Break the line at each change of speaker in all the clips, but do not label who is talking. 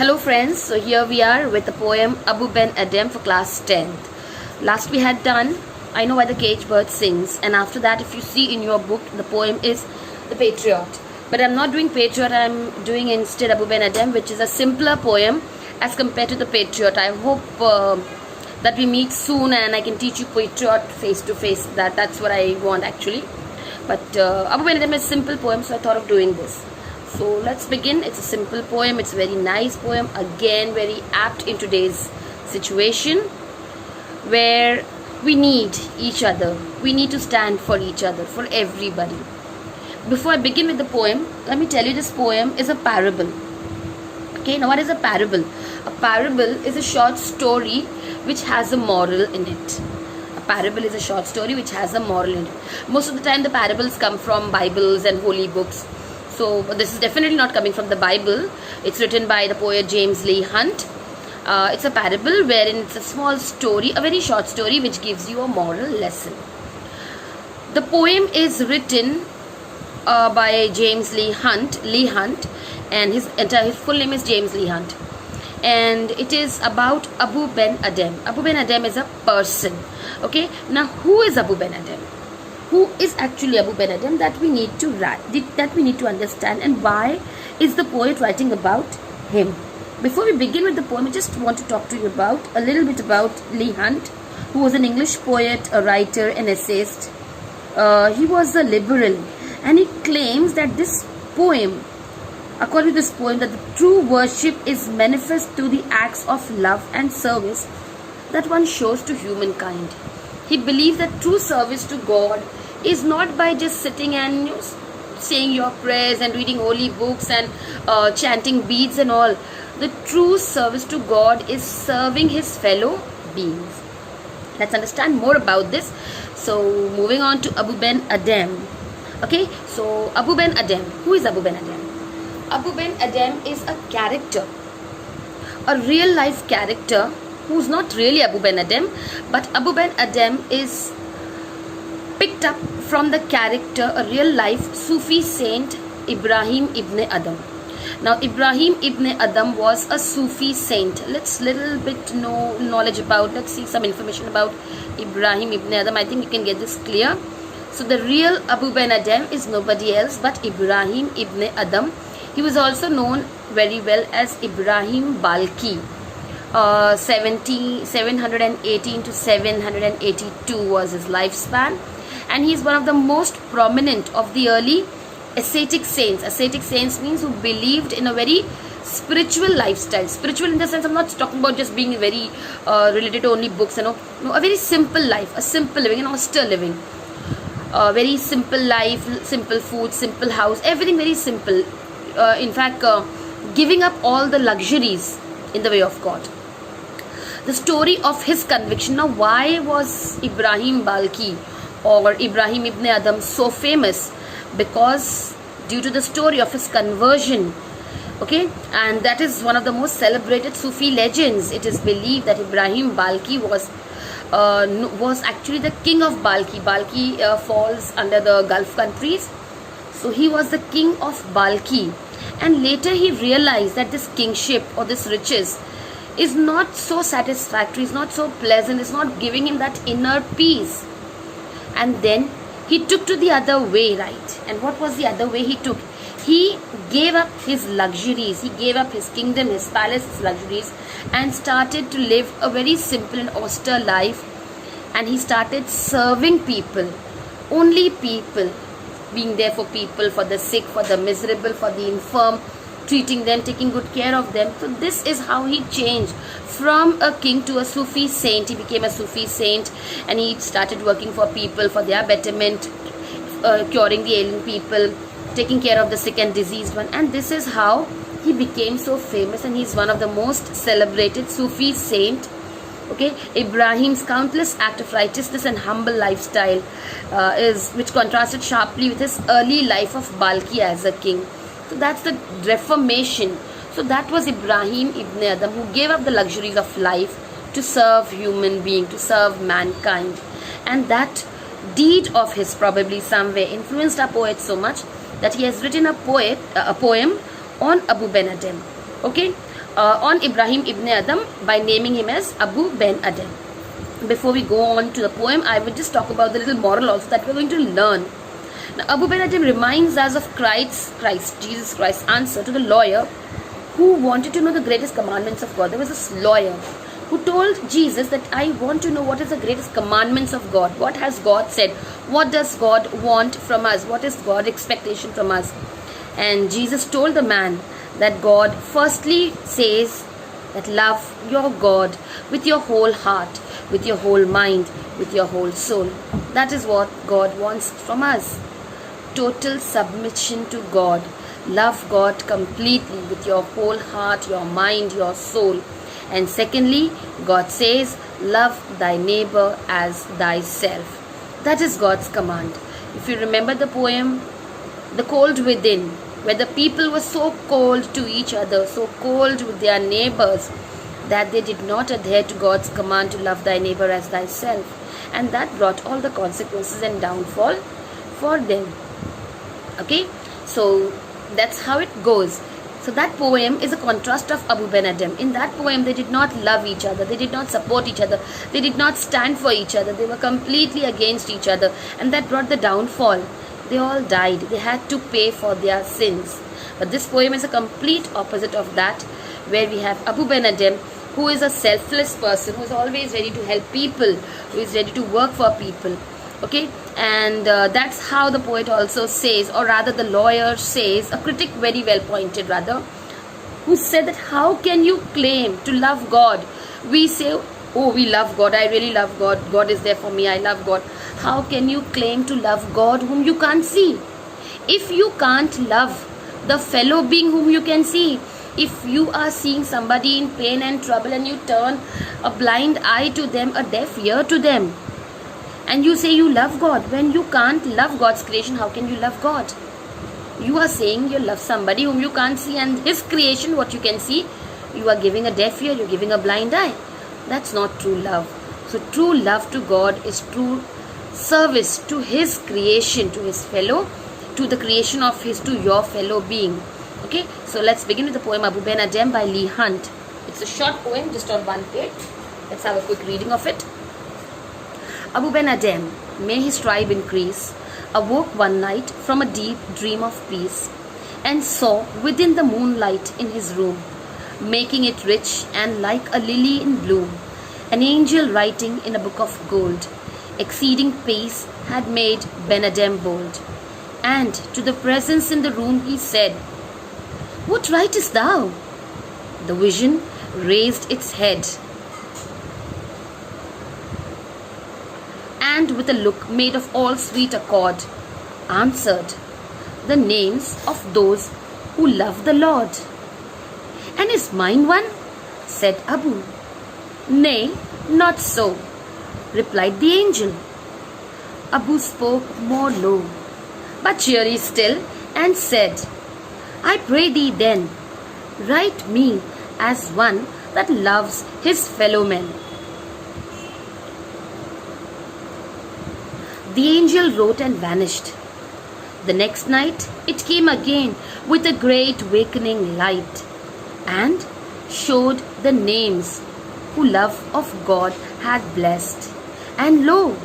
Hello friends, so here we are with the poem Abu Ben Adhem for class 10th. Last we had done I Know Why the Caged Bird Sings, and after that if you see in your book the poem is The Patriot. But I'm not doing Patriot, I'm doing instead Abu Ben Adhem, which is a simpler poem as compared to the Patriot. I hope that we meet soon and I can teach you Patriot face to face. That's what I want actually. But Abu Ben Adhem is a simple poem, so I thought of doing this. So let's begin. It's a simple poem. It's a very nice poem. Again, very apt in today's situation where we need each other. We need to stand for each other, for everybody. Before I begin with the poem, let me tell you this poem is a parable. Okay, now what is a parable? A parable is a short story which has a moral in it. A parable is a short story which has a moral in it. Most of the time the parables come from Bibles and holy books. So this is definitely not coming from the Bible. It's written by the poet James Leigh Hunt. It's a parable wherein it's a small story, a very short story which gives you a moral lesson. The poem is written by James Leigh Hunt, and his full name is James Leigh Hunt. And it is about Abu Ben Adhem. Abu Ben Adhem is a person. Okay, now who is Abu Ben Adhem? Who is actually Abu Ben Adhem? That we need to write, that we need to understand, and why is the poet writing about him? Before we begin with the poem, I just want to talk to you about a little bit about Leigh Hunt, who was an English poet, a writer, an essayist. He was a liberal, and he claims that this poem, according to this poem, that the true worship is manifest through the acts of love and service that one shows to humankind. He believes that true service to God is not by just sitting and saying your prayers and reading holy books and chanting beads and all. The true service to God is serving his fellow beings. Let's understand more about this. So moving on to Abu Ben Adhem. Okay, so Abu Ben Adhem. Who is Abu Ben Adhem? Abu Ben Adhem is a character, a real life character who's not really Abu Ben Adhem, but Abu Ben Adhem is picked up from the character, a real life Sufi saint, Ibrahim ibn Adham. Now Ibrahim ibn Adham was a Sufi saint. Let's little bit know knowledge about, let's see some information about Ibrahim ibn Adham. I think you can get this clear. So the real Abu Ben Adhem is nobody else but Ibrahim ibn Adham. He was also known very well as Ibrahim Balkhi. 718 to 782 was his lifespan, and he is one of the most prominent of the early ascetic saints. Ascetic saints means who believed in a very spiritual lifestyle. Spiritual in the sense, I'm not talking about just being very related to only books, no, a very simple life, a simple living, an austere living, very simple life, simple food, simple house, everything very simple. In fact, giving up all the luxuries in the way of God. The story of his conviction. Now, why was Ibrahim Balkhi or Ibrahim ibn Adham so famous? Because due to the story of his conversion. Okay, and that is one of the most celebrated Sufi legends. It is believed that Ibrahim Balkhi was actually the king of Balkhi. Balkhi falls under the Gulf countries. So he was the king of Balkhi, and later he realized that this kingship or this riches is not so satisfactory, is not so pleasant, is not giving him that inner peace. And then he took to the other way, right? And what was the other way he took? He gave up his luxuries, he gave up his kingdom, his palace, his luxuries, and started to live a very simple and austere life. And he started serving people, only people, being there for people, for the sick, for the miserable, for the infirm, treating them, taking good care of them. So this is how he changed from a king to a Sufi saint. He became a Sufi saint, and he started working for people, for their betterment, curing the ailing people, taking care of the sick and diseased one. And this is how he became so famous, and he's one of the most celebrated Sufi saint. Okay, Ibrahim's countless act of righteousness and humble lifestyle which contrasted sharply with his early life of Balkhi as a king. So that's the reformation. So that was Ibrahim ibn Adham, who gave up the luxuries of life to serve human being, to serve mankind. And that deed of his probably somewhere influenced our poet so much that he has written a poem on Abu Ben Adhem. Okay, on Ibrahim ibn Adham by naming him as Abu Ben Adhem. Before we go on to the poem, I will just talk about the little moral also that we're going to learn. Now, Abu Ben Adhem reminds us of Jesus Christ's answer to the lawyer who wanted to know the greatest commandments of God. There was this lawyer who told Jesus that I want to know what is the greatest commandments of God. What has God said? What does God want from us? What is God's expectation from us? And Jesus told the man that God firstly says that love your God with your whole heart, with your whole mind, with your whole soul. That is what God wants from us. Total submission to God. Love God completely with your whole heart, your mind, your soul. And secondly, God says, love thy neighbor as thyself. That is God's command. If you remember the poem, The Cold Within, where the people were so cold to each other, so cold with their neighbors, that they did not adhere to God's command to love thy neighbor as thyself. And that brought all the consequences and downfall for them. Okay, so that's how it goes. So that poem is a contrast of Abu Ben Adhem. In that poem, they did not love each other. They did not support each other. They did not stand for each other. They were completely against each other. And that brought the downfall. They all died. They had to pay for their sins. But this poem is a complete opposite of that, where we have Abu Ben Adhem, who is a selfless person, who is always ready to help people, who is ready to work for people. Okay, and that's how the poet also says, or rather the lawyer says, a critic very well pointed rather, who said that how can you claim to love God? We say, oh, we love God, I really love God, God is there for me, I love God. How can you claim to love God whom you can't see? If you can't love the fellow being whom you can see, if you are seeing somebody in pain and trouble and you turn a blind eye to them, a deaf ear to them, and you say you love God, when you can't love God's creation, how can you love God? You are saying you love somebody whom you can't see, and His creation, what you can see, you are giving a deaf ear, you're giving a blind eye. That's not true love. So true love to God is true service to His creation, to His fellow, to the creation of His, to your fellow being. Okay, so let's begin with the poem Abu Ben Adhem by Leigh Hunt. It's a short poem, just on one page. Let's have a quick reading of it. Abu Ben Adhem, may his tribe increase, awoke one night from a deep dream of peace, and saw within the moonlight in his room, making it rich and like a lily in bloom, an angel writing in a book of gold. Exceeding peace had made Ben Adhem bold, and to the presence in the room he said, "What writest thou?" The vision raised its head, and with a look made of all sweet accord, answered, "The names of those who love the Lord." "And is mine one?" said Abu. "Nay, not so," replied the angel. Abu spoke more low, but cheery still, and said, "I pray thee then, write me as one that loves his fellow men." The angel wrote and vanished. The next night it came again with a great wakening light, and showed the names who love of God had blessed. And lo,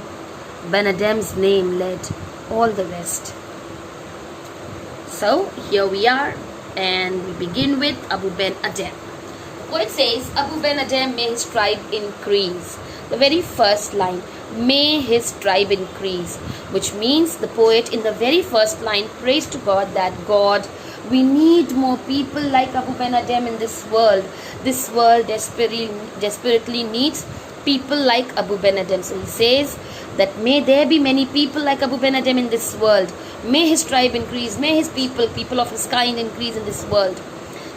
Ben Adhem's name led all the rest. So here we are, and we begin with Abu Ben Adhem. The poet says, Abu Ben Adhem, may his tribe increase. The very first line, may his tribe increase, which means the poet in the very first line prays to God that God, we need more people like Abu Ben Adhem in this world. This world desperately needs people like Abu Ben Adhem. So he says that may there be many people like Abu Ben Adhem in this world. May his tribe increase. May his people of his kind increase in this world.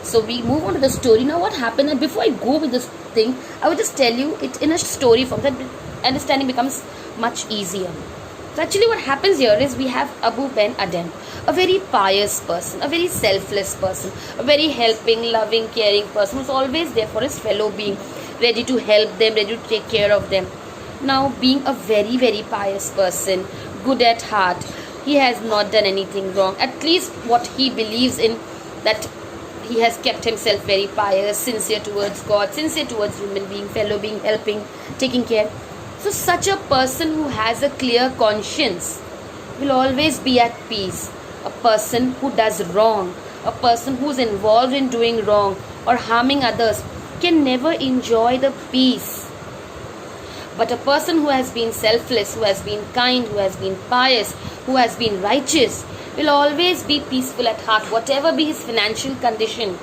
So we move on to the story. Now what happened, and before I go with this thing, I will just tell you it in a story form, that understanding becomes much easier. So actually what happens here is we have Abu Ben Adhem, a very pious person, a very selfless person, a very helping, loving, caring person who's always there for his fellow being, ready to help them, ready to take care of them. Now being a very, very pious person, good at heart, he has not done anything wrong. At least what he believes in, that he has kept himself very pious, sincere towards God, sincere towards human being, fellow being, helping, taking care. So such a person who has a clear conscience will always be at peace. A person who does wrong, a person who is involved in doing wrong or harming others can never enjoy the peace. But a person who has been selfless, who has been kind, who has been pious, who has been righteous, will always be peaceful at heart, whatever be his financial condition.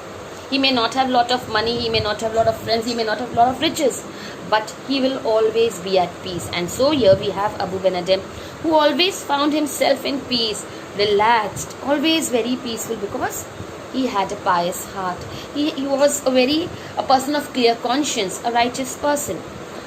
He may not have a lot of money, he may not have a lot of friends, he may not have a lot of riches, but he will always be at peace. And so here we have Abu Ben Adhem, who always found himself in peace, relaxed, always very peaceful, because he had a pious heart. He was a person of clear conscience, a righteous person.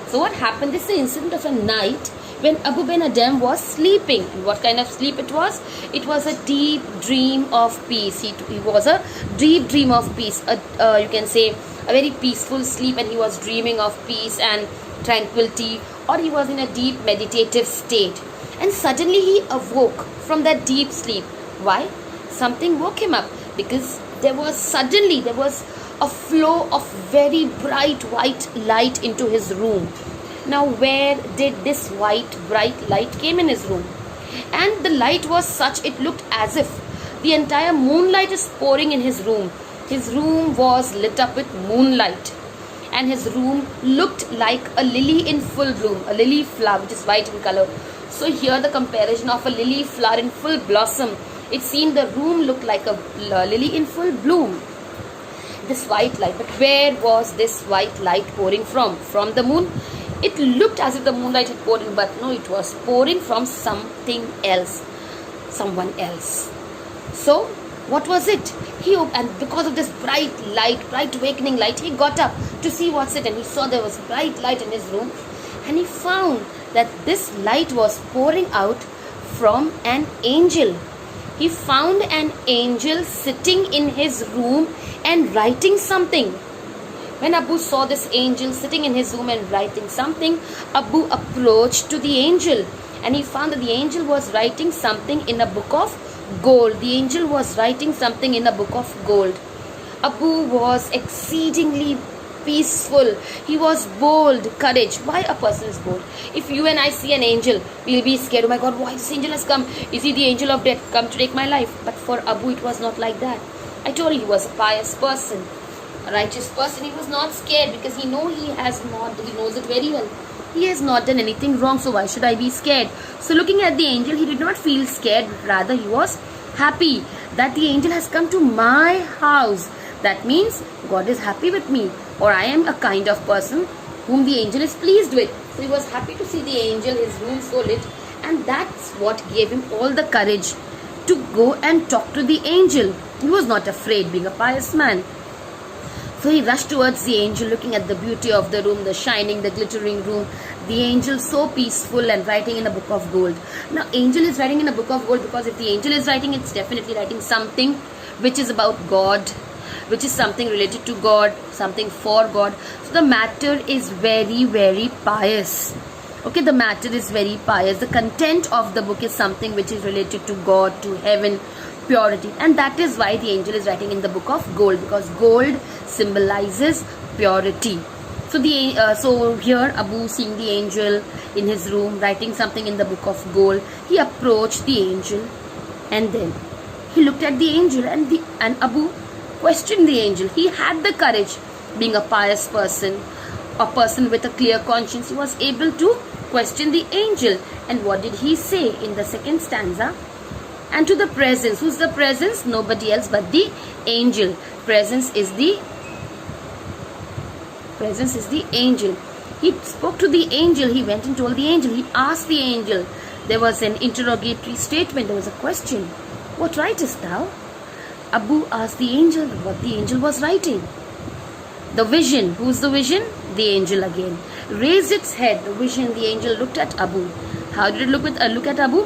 So what happened? This is the incident of a night when Abu Ben Adhem was sleeping. And what kind of sleep it was? It was a deep dream of peace. He was a deep dream of peace. You can say a very peaceful sleep, and he was dreaming of peace and tranquility, or he was in a deep meditative state. And suddenly he awoke from that deep sleep. Why? Something woke him up, because there was a flow of very bright white light into his room. Now where did this white bright light came in his room? And the light was such, it looked as if the entire moonlight is pouring in his room. His room was lit up with moonlight, and his room looked like a lily in full bloom, a lily flower which is white in color. So here the comparison of a lily flower in full blossom, it seemed the room looked like a lily in full bloom. This white light, but where was this white light pouring from? From the moon? It looked as if the moonlight had poured in, but no, it was pouring from something else, someone else. So what was it? And because of this bright light, bright awakening light, he got up to see what's it, and he saw there was bright light in his room, and he found that this light was pouring out from an angel. He found an angel sitting in his room and writing something. When Abu saw this angel sitting in his room and writing something, Abu approached to the angel, and he found that the angel was writing something in a book of gold. The angel was writing something in a book of gold. Abu was exceedingly peaceful. He was bold, courage. Why a person is bold? If you and I see an angel, we'll be scared. Oh my God, why this angel has come? Is he the angel of death come to take my life? But for Abu, it was not like that. I told you, he was a pious person, a righteous person. He was not scared, because he knows it very well. He has not done anything wrong, so why should I be scared? So looking at the angel, he did not feel scared, but rather he was happy that the angel has come to my house. That means God is happy with me, or I am a kind of person whom the angel is pleased with. So he was happy to see the angel, his room so lit, and that's what gave him all the courage to go and talk to the angel. He was not afraid, being a pious man. So he rushed towards the angel, looking at the beauty of the room, the shining, the glittering room. The angel so peaceful and writing in a book of gold. Now, angel is writing in a book of gold, because if the angel is writing, it's definitely writing something which is about God, which is something related to God, something for God. So the matter is very, very pious. Okay, the matter is very pious. The content of the book is something which is related to God, to heaven, purity. And that is why the angel is writing in the book of gold, because gold symbolizes purity. So so here Abu, seeing the angel in his room writing something in the book of gold, he approached the angel, and then he looked at the angel, and Abu questioned the angel. He had the courage, being a pious person, a person with a clear conscience. He was able to question the angel. And what did he say in the second stanza? And to the presence. Who's the presence? Nobody else but the angel. Presence is the angel. He spoke to the angel. He went and told the angel. He asked the angel. There was an interrogatory statement. There was a question. What writest thou? Abu asked the angel what the angel was writing. The vision. Who's the vision? The angel again. Raised its head. The vision. The angel looked at Abu. How did it look at Abu?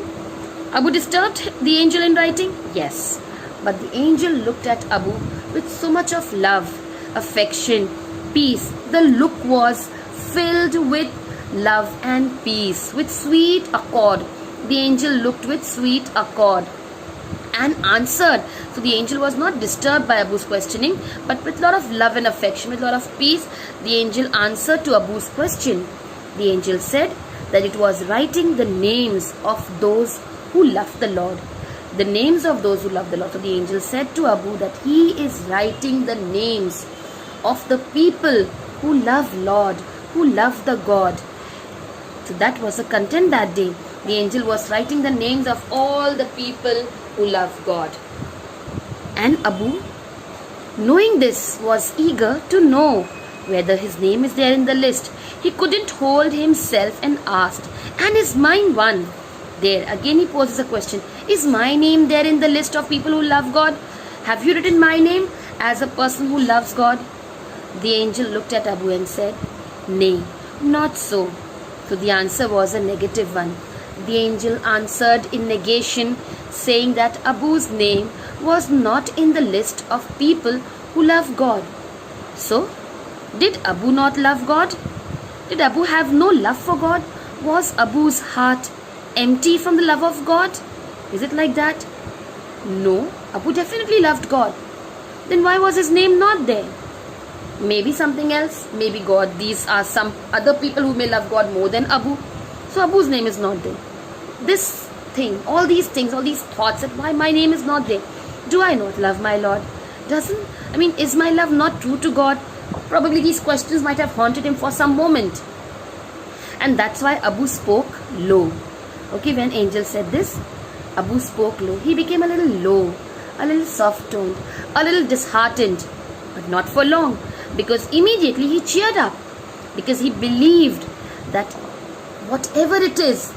Abu disturbed the angel in writing? Yes. But the angel looked at Abu with so much of love, affection, peace. The look was filled with love and peace, with sweet accord. The angel looked with sweet accord. and answered. So the angel was not disturbed by Abu's questioning, but with a lot of love and affection, with a lot of peace, the angel answered to Abu's question. The angel said that it was writing the names of those who love the Lord. The names of those who love the Lord. So the angel said to Abu that he is writing the names of the people who love Lord, who love the God. So that was the content that day. The angel was writing the names of all the people who love God. And Abu, knowing this, was eager to know whether his name is there in the list. He couldn't hold himself and asked, and is mine one? There again he poses a question. Is my name there in the list of people who love God? Have you written my name as a person who loves God? The angel looked at Abu and said, nay, not so. So the answer was a negative one. The angel answered in negation, saying that Abu's name was not in the list of people who love God. So, did Abu not love God? Did Abu have no love for God? Was Abu's heart empty from the love of God? Is it like that? No, Abu definitely loved God. Then why was his name not there? Maybe something else, maybe God. These are some other people who may love God more than Abu. So Abu's name is not there. This thing, all these things, all these thoughts that why my name is not there. Do I not love my Lord? Is my love not true to God? Probably these questions might have haunted him for some moment. And that's why Abu spoke low. Okay, when angel said this, Abu spoke low. He became a little low, a little soft-toned, a little disheartened. But not for long, because immediately he cheered up. Because he believed that whatever it is,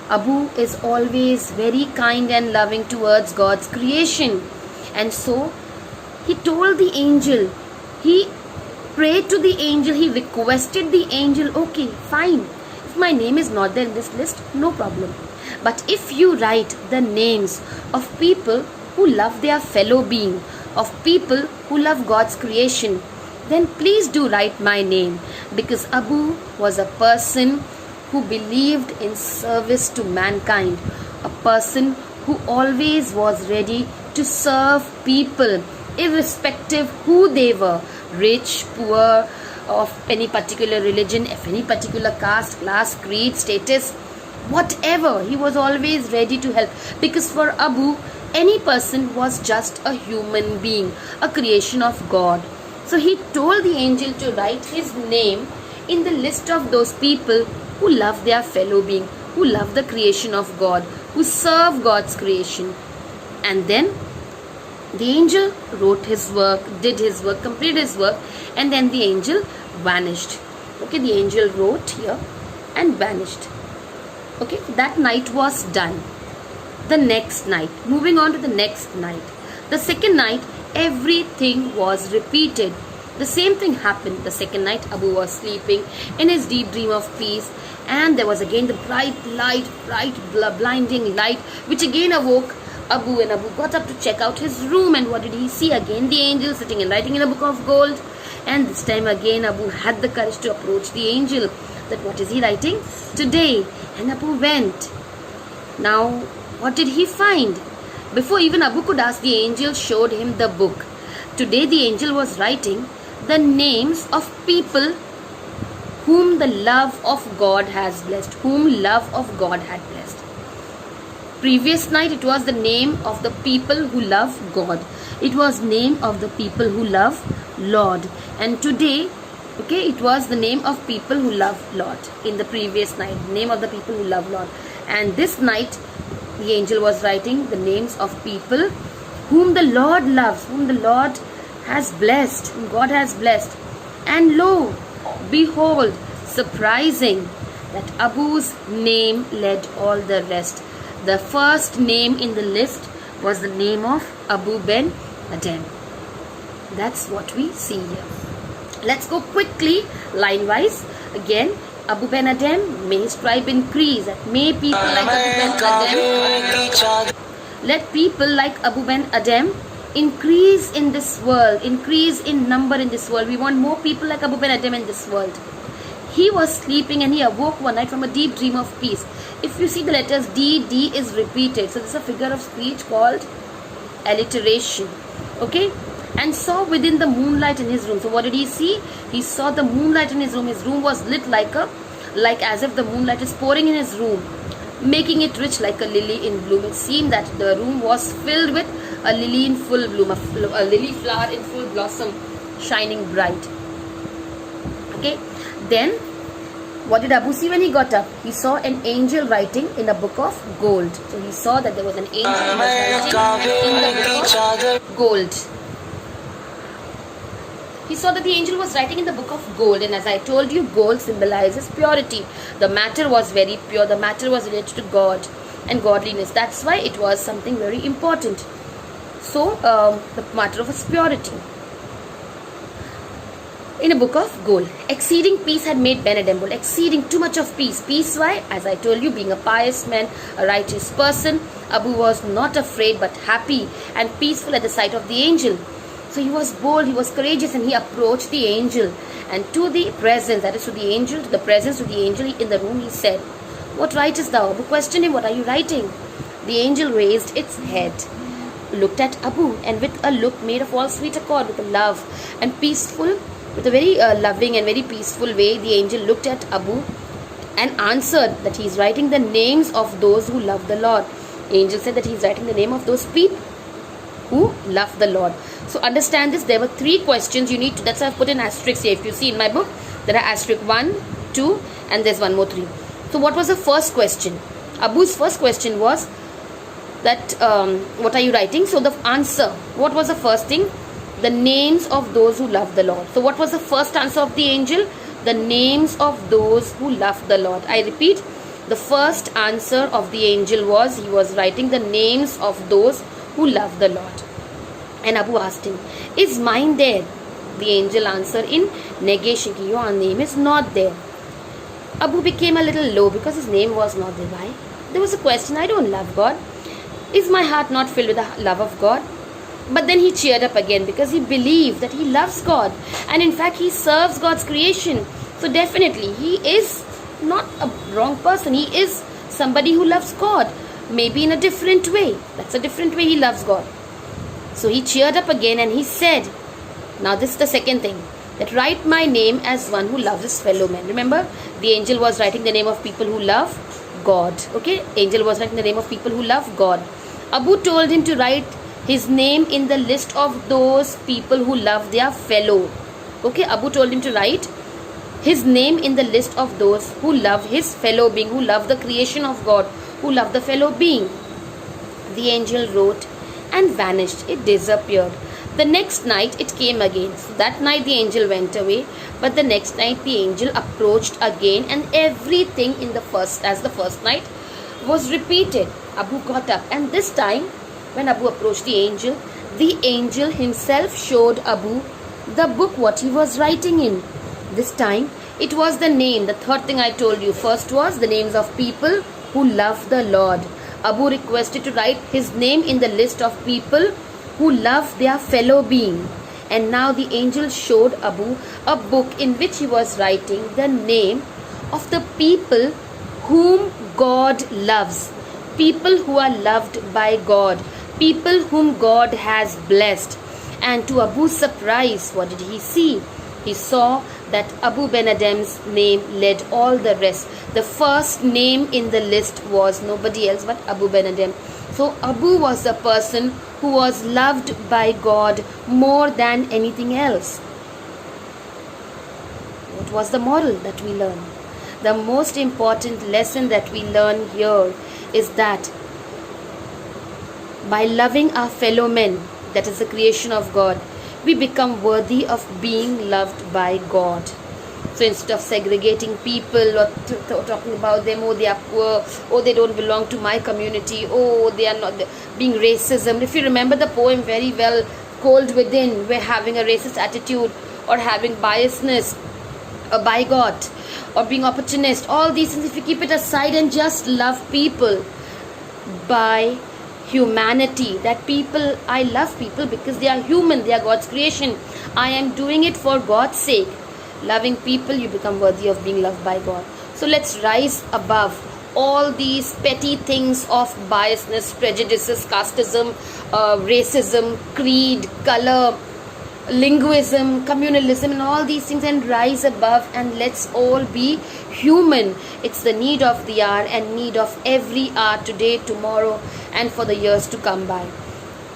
Abu is always very kind and loving towards God's creation. And so, he told the angel, he prayed to the angel, he requested the angel, okay, fine. If my name is not there in this list, no problem. But if you write the names of people who love their fellow being, of people who love God's creation, then please do write my name. Because Abu was a person who believed in service to mankind, a person who always was ready to serve people, irrespective who they were, rich, poor, of any particular religion, of any particular caste, class, creed, status, whatever. He was always ready to help. Because for Abu, any person was just a human being, a creation of God. So he told the angel to write his name in the list of those people who love their fellow being, who love the creation of God, who serve God's creation. And then the angel wrote his work, did his work, completed his work, and then the angel vanished. Okay, the angel wrote here and vanished. Okay, that night was done. The next night, moving on to the next night. The second night, everything was repeated. The same thing happened. The second night, Abu was sleeping in his deep dream of peace, and there was again the bright blinding light, which again awoke Abu, and Abu got up to check out his room, and what did he see? Again the angel sitting and writing in a book of gold. And this time again Abu had the courage to approach the angel, that what is he writing today? And Abu went. Now what did he find? Before even Abu could ask, the angel showed him the book. Today the angel was writing the names of people whom the love of God has blessed, whom love of God had blessed. Previous night it was the name of the people who love God. It was name of the people who love Lord. And today, okay, it was the name of people who love Lord. In the previous night, name of the people who love Lord. And this night, the angel was writing the names of people whom the Lord loves, whom the Lord has blessed, whom God has blessed. And lo, behold, surprising, that Abu's name led all the rest. The first name in the list was the name of Abu Ben Adhem. That's what we see here. Let's go quickly, line wise. Again, Abu Ben Adhem, may his tribe increase. May people like Abu Ben Adhem, let people like Abu Ben Adhem increase in this world, increase in number in this world. We want more people like Abu Ben Adhem in this world. He was sleeping and he awoke one night from a deep dream of peace. If you see the letters D, D is repeated. So this is a figure of speech called alliteration. Okay? And saw within the moonlight in his room. So what did he see? He saw the moonlight in his room. His room was lit like as if the moonlight is pouring in his room, making it rich like a lily in bloom. It seemed that the room was filled with a lily in full bloom, a lily flower in full blossom, shining bright. Okay, then what did Abu see when he got up? He saw an angel writing in a book of gold. So he saw that there was an angel who was writing in the book of gold. He saw that the angel was writing in the book of gold, and as I told you, gold symbolizes purity. The matter was very pure. The matter was related to God and godliness. That's why it was something very important. So the matter of its purity. In a book of gold. Exceeding peace had made Ben Adem bold. Exceeding too much of peace. Peace, why? As I told you, being a pious man, a righteous person, Abu was not afraid but happy and peaceful at the sight of the angel. So he was bold, he was courageous, and he approached the angel. And to the presence, that is to the angel, to the presence of the angel in the room, he said, "What writest thou?" Abu questioned him, "What are you writing?" The angel raised its head, looked at Abu, and with a look made of all sweet accord, with a love and peaceful, with a very loving and very peaceful way, the angel looked at Abu and answered that he is writing the names of those who love the Lord. The angel said that he is writing the name of those people who love the Lord. So understand this, there were 3 questions you need to, that's why I've put an asterisk here. If you see in my book, there are asterisk 1, 2 and there's one more 3. So what was the first question? Abu's first question was that, what are you writing? So the answer, what was the first thing? The names of those who love the Lord. So what was the first answer of the angel? The names of those who love the Lord. I repeat, the first answer of the angel was, he was writing the names of those who love the Lord. And Abu asked him, "Is mine there?" The angel answered in negation, "Your name is not there." Abu became a little low because his name was not there. Why? There was a question, I don't love God. Is my heart not filled with the love of God? But then he cheered up again because he believed that he loves God. And in fact, he serves God's creation. So definitely, he is not a wrong person. He is somebody who loves God. Maybe in a different way. That's a different way he loves God. So he cheered up again and he said, now this is the second thing, that write my name as one who loves his fellow men. Remember, the angel was writing the name of people who love God. Okay, angel was writing the name of people who love God. Abu told him to write his name in the list of those people who love their fellow. Okay, Abu told him to write his name in the list of those who love his fellow being, who love the creation of God, who love the fellow being. The angel wrote and vanished. It disappeared. The next night it came again. So that night the angel went away, but the next night the angel approached again, and everything in the first night was repeated. Abu got up, and this time when Abu approached the angel himself showed Abu the book what he was writing in. This time it was the name, the third thing I told you. First was the names of people who love the Lord. Abu requested to write his name in the list of people who love their fellow being. And now the angel showed Abu a book in which he was writing the name of the people whom God loves. People who are loved by God. People whom God has blessed. And to Abu's surprise, what did he see? He saw that Abu Ben Adem's name led all the rest. The first name in the list was nobody else but Abu Ben Adem. So Abu was the person who was loved by God more than anything else. What was the moral that we learn? The most important lesson that we learn here is that by loving our fellow men, that is the creation of God, we become worthy of being loved by God. So instead of segregating people or talking about them, oh they are poor, oh they don't belong to my community, oh they are not, being racism. If you remember the poem very well, Cold Within, we're having a racist attitude or having biasness, a bigot or being opportunist, all these things, if you keep it aside and just love people by humanity, that people, I love people because they are human, they are God's creation, I am doing it for God's sake, Loving people, you become worthy of being loved by God. So let's rise above all these petty things of biasness, prejudices, casteism, racism, creed, color, linguism, communalism, and all these things, and rise above, and let's all be human. It's the need of the hour and need of every hour, today, tomorrow, and for the years to come by.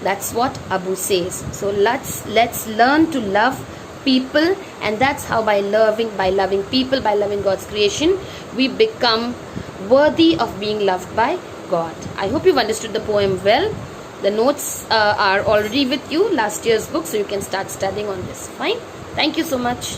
That's what Abu says. So let's learn to love people, and that's how by loving people, by loving God's creation, we become worthy of being loved by God. I hope you've understood the poem well. The notes are already with you, last year's book, so you can start studying on this. Fine. Thank you so much.